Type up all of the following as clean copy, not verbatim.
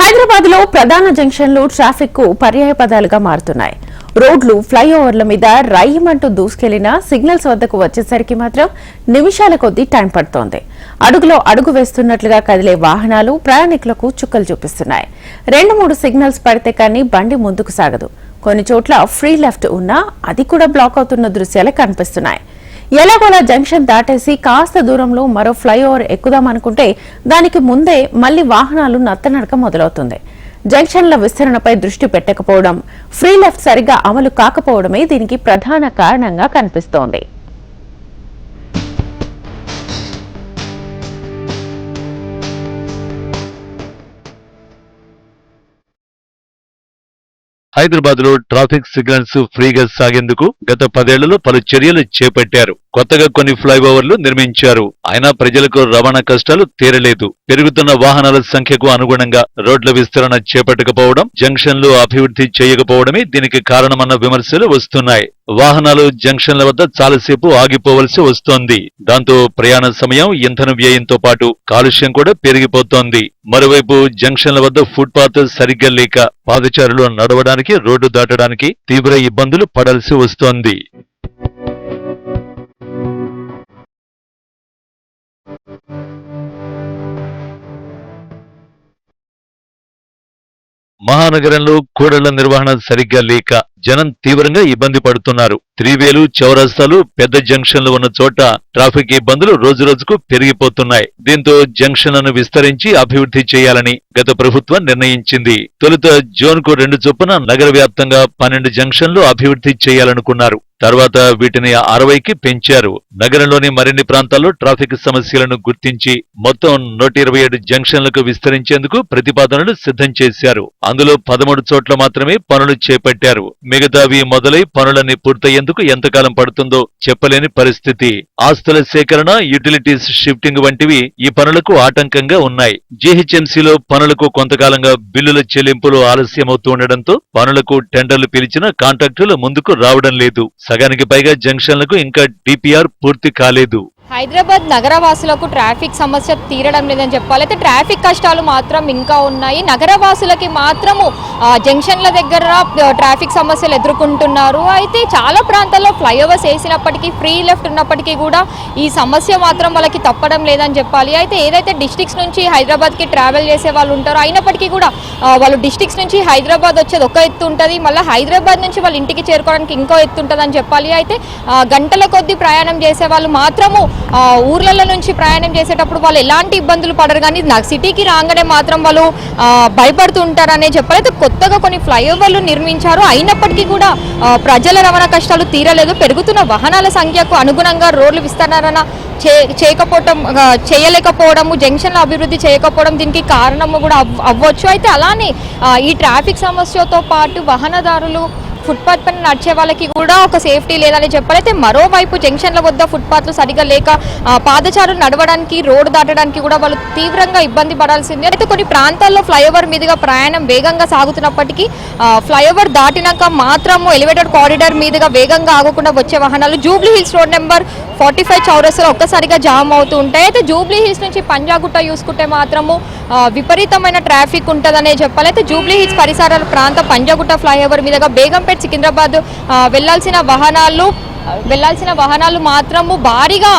హైదరాబాద్ లో ప్రధాన జంక్షన్లు ట్రాఫిక్ కు పర్యాయ పదాలుగా మారుతున్నాయి. రోడ్లు ఫ్లైఓవర్ల మీద రైమంటూ దూసుకెళ్లిన సిగ్నల్స్ వద్దకు వచ్చేసరికి మాత్రం నిమిషాల కొద్దీ టైం పడుతోంది. అడుగులో అడుగు వేస్తున్నట్లుగా కదిలే వాహనాలు ప్రయాణికులకు చుక్కలు చూపిస్తున్నాయి. 2-3 సిగ్నల్స్ పడితే కానీ బండి ముందుకు సాగదు. కొన్ని చోట్ల ఫ్రీ లెఫ్ట్ ఉన్నా అది కూడా బ్లాక్ అవుతున్న దృశ్యాలే కనిపిస్తున్నాయి. ఎలాగోలా జంక్షన్ దాటేసి కాస్త దూరంలో మరో ఫ్లైఓవర్ ఎక్కుదామనుకుంటే దానికి ముందే మళ్లీ వాహనాలు నత్తనడక మొదలవుతుంది. జంక్షన్ల విస్తరణపై దృష్టి పెట్టకపోవడం, ఫ్రీ లెఫ్ట్ సరిగ్గా అమలు కాకపోవడమే దీనికి ప్రధాన కారణంగా కనిపిస్తోంది. హైదరాబాద్ లో ట్రాఫిక్ సిగ్నల్స్ ఫ్రీగా సాగేందుకు గత 10 ఏళ్లలో పలు చర్యలు చేపట్టారు. కొత్తగా కొన్ని ఫ్లైఓవర్లు నిర్మించారు. అయినా ప్రజలకు రవాణా కష్టాలు తీరలేదు. పెరుగుతున్న వాహనాల సంఖ్యకు అనుగుణంగా రోడ్ల విస్తరణ చేపట్టకపోవడం, జంక్షన్లు అభివృద్ధి చేయకపోవడమే దీనికి కారణమన్న విమర్శలు వస్తున్నాయి. వాహనాలు జంక్షన్ల వద్ద చాలాసేపు ఆగిపోవలసి వస్తోంది. దాంతో ప్రయాణ సమయం, ఇంధన వ్యయంతో పాటు కాలుష్యం కూడా పెరిగిపోతోంది. మరోవైపు జంక్షన్ల వద్ద ఫుట్పాత్ సరిగ్గా లేక పాదచారులు నడవడానికి, రోడ్డు దాటడానికి తీవ్ర ఇబ్బందులు పడాల్సి వస్తోంది. మహానగరంలో కూడళ్ల నిర్వహణ సరిగ్గా లేక జనం తీవ్రంగా ఇబ్బంది పడుతున్నారు. త్రివేలు, చౌరస్తాలు, పెద్ద జంక్షన్లు ఉన్న చోట ట్రాఫిక్ ఇబ్బందులు రోజురోజుకు పెరిగిపోతున్నాయి. దీంతో జంక్షన్లను విస్తరించి అభివృద్ధి చేయాలని గత ప్రభుత్వం నిర్ణయించింది. తొలుత జోన్ కు 2 చొప్పున నగర వ్యాప్తంగా 12 జంక్షన్లు అభివృద్ధి చేయాలనుకున్నారు. తర్వాత వీటిని 60కి పెంచారు. నగరంలోని మరిన్ని ప్రాంతాల్లో ట్రాఫిక్ సమస్యలను గుర్తించి మొత్తం 127 జంక్షన్లకు విస్తరించేందుకు ప్రతిపాదనలు సిద్ధం చేశారు. అందులో 13 చోట్ల మాత్రమే పనులు చేపట్టారు. మిగతావి మొదలై పనులన్నీ పూర్తయ్యేందుకు ఎంతకాలం పడుతుందో చెప్పలేని పరిస్థితి. ఆస్తుల సేకరణ, యుటిలిటీస్ షిఫ్టింగ్ వంటివి ఈ పనులకు ఆటంకంగా ఉన్నాయి. జీహెచ్ఎంసీలో పనులకు కొంతకాలంగా బిల్లుల చెల్లింపులు ఆలస్యమవుతూ ఉండడంతో పనులకు టెండర్లు పిలిచినా కాంట్రాక్టులు ముందుకు రావడం లేదు. సగానికి పైగా జంక్షన్లకు ఇంకా డిపిఆర్ పూర్తి కాలేదు. హైదరాబాద్ నగరవాసులకు ట్రాఫిక్ సమస్య తీరడం లేదని చెప్పాలి. అయితే ట్రాఫిక్ కష్టాలు మాత్రం ఇంకా ఉన్నాయి. నగరవాసులకి మాత్రము జంక్షన్ల దగ్గర ట్రాఫిక్ సమస్యలు ఎదుర్కొంటున్నారు. అయితే చాలా ప్రాంతాల్లో ఫ్లైఓవర్స్ వేసినప్పటికీ, ఫ్రీ లెఫ్ట్ ఉన్నప్పటికీ కూడా ఈ సమస్య మాత్రం వాళ్ళకి తప్పడం లేదని చెప్పాలి. అయితే ఏదైతే డిస్ట్రిక్ట్స్ నుంచి హైదరాబాద్కి ట్రావెల్ చేసే వాళ్ళు ఉంటారో అయినప్పటికీ కూడా వాళ్ళు డిస్ట్రిక్ట్స్ నుంచి హైదరాబాద్ వచ్చేది ఒక ఎత్తు ఉంటుంది, మళ్ళీ హైదరాబాద్ నుంచి వాళ్ళ ఇంటికి చేరుకోవడానికి ఇంకో ఎత్తు ఉంటుంది అని చెప్పాలి. అయితే గంటల కొద్దీ ప్రయాణం చేసే వాళ్ళు మాత్రము ఊర్లలో నుంచి ప్రయాణం చేసేటప్పుడు వాళ్ళు ఎలాంటి ఇబ్బందులు పడరు, కానీ సిటీకి రాగానే మాత్రం వాళ్ళు భయపడుతూ ఉంటారనే చెప్పాలి. అయితే కొత్తగా కొన్ని ఫ్లైఓవర్లు నిర్మించారు. అయినప్పటికీ కూడా ప్రజల రవాణా కష్టాలు తీరలేదు. పెరుగుతున్న వాహనాల సంఖ్యకు అనుగుణంగా రోడ్లు విస్తరణ చేయలేకపోవడము, జంక్షన్ల అభివృద్ధి చేయకపోవడం దీనికి కారణము కూడా అవ్వచ్చు. అయితే అలానే ఈ ట్రాఫిక్ సమస్యతో పాటు వాహనదారులు, ఫుట్పాత్ పైన నడిచే వాళ్ళకి కూడా ఒక సేఫ్టీ లేదని చెప్పాలి. అయితే మరోవైపు జంక్షన్ల వద్ద ఫుట్పాత్లు సరిగా లేక పాదచారులు నడవడానికి, రోడ్డు దాటడానికి కూడా వాళ్ళు తీవ్రంగా ఇబ్బంది పడాల్సిందే. అయితే కొన్ని ప్రాంతాల్లో ఫ్లైఓవర్ మీదుగా ప్రయాణం వేగంగా సాగుతున్నప్పటికీ ఫ్లైఓవర్ దాటినాక మాత్రము ఎలివేటెడ్ కారిడార్ మీదుగా వేగంగా ఆగకుండా వచ్చే వాహనాలు జూబ్లీ హిల్స్ రోడ్ నెంబర్ 45 చౌరస్తాలో ఒక్కసారిగా జామ్ అవుతూ ఉంటాయి. అయితే జూబ్లీ హిల్స్ నుంచి పంజాగుట్ట చూసుకుంటే మాత్రము విపరీతమైన ట్రాఫిక్ ఉంటుందనే చెప్పాలి. అయితే జూబ్లీ హిల్స్ పరిసరాల ప్రాంత పంజాగుట్ట ఫ్లైఓవర్ మీదుగా బేగంపేట, సికింద్రాబాద్ వెళ్లాల్సిన వాహనాలు మాత్రము భారీగా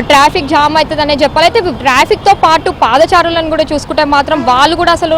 ట్రాఫిక్ జామ్ అవుతుందనే చెప్పాలి. అయితే ట్రాఫిక్ తో పాటు పాదచారులను కూడా చూసుకుంటే మాత్రం వాళ్ళు కూడా అసలు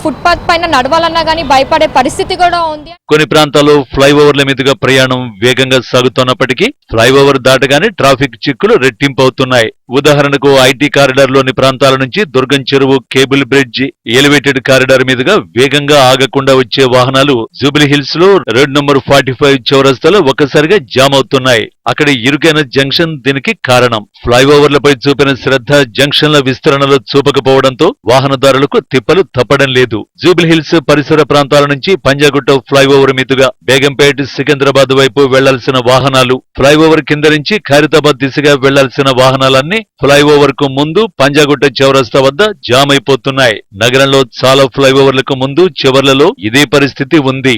ఫుట్పాత్ పైన నడవాలన్నా కానీ భయపడే పరిస్థితి కూడా ఉంది. కొన్ని ప్రాంతాల్లో ఫ్లైఓవర్ల మీదుగా ప్రయాణం వేగంగా సాగుతున్నప్పటికీ ఫ్లైఓవర్ దాటగానే ట్రాఫిక్ చిక్కులు రెట్టింపు అవుతున్నాయి. ఉదాహరణకు ఐటీ కారిడార్ లోని ప్రాంతాల నుంచి దుర్గం చెరువు, కేబుల్ బ్రిడ్జ్, ఎలివేటెడ్ కారిడార్ మీదుగా వేగంగా ఆగకుండా వచ్చే వాహనాలు జూబ్లీ హిల్స్ లో రోడ్ నంబర్ 45 చౌరస్తాలో ఒక్కసారిగా జామ్ అవుతున్నాయి. అక్కడ ఇరుకైన జంక్షన్ దీనికి కారణం. ఫ్లైఓవర్లపై చూపిన శ్రద్ధ జంక్షన్ల విస్తరణలో చూపకపోవడంతో వాహనదారులకు తిప్పలు తప్పడం లేదు. జూబ్లీ హిల్స్ పరిసర ప్రాంతాల నుంచి పంజాగుట్ట ఫ్లైఓవర్ మీదుగా బేగంపేట, సికింద్రాబాద్ వైపు వెళ్లాల్సిన వాహనాలు, ఫ్లైఓవర్ కింద నుంచి ఖైరతాబాద్ దిశగా వెళ్లాల్సిన వాహనాలన్నీ ఫ్లైఓవర్ కు ముందు పంజాగుట్ట చౌరస్తా వద్ద జామ్ అయిపోతున్నాయి. నగరంలో చాలా ఫ్లైఓవర్లకు ముందు, చివర్లలో ఇదే పరిస్థితి ఉంది.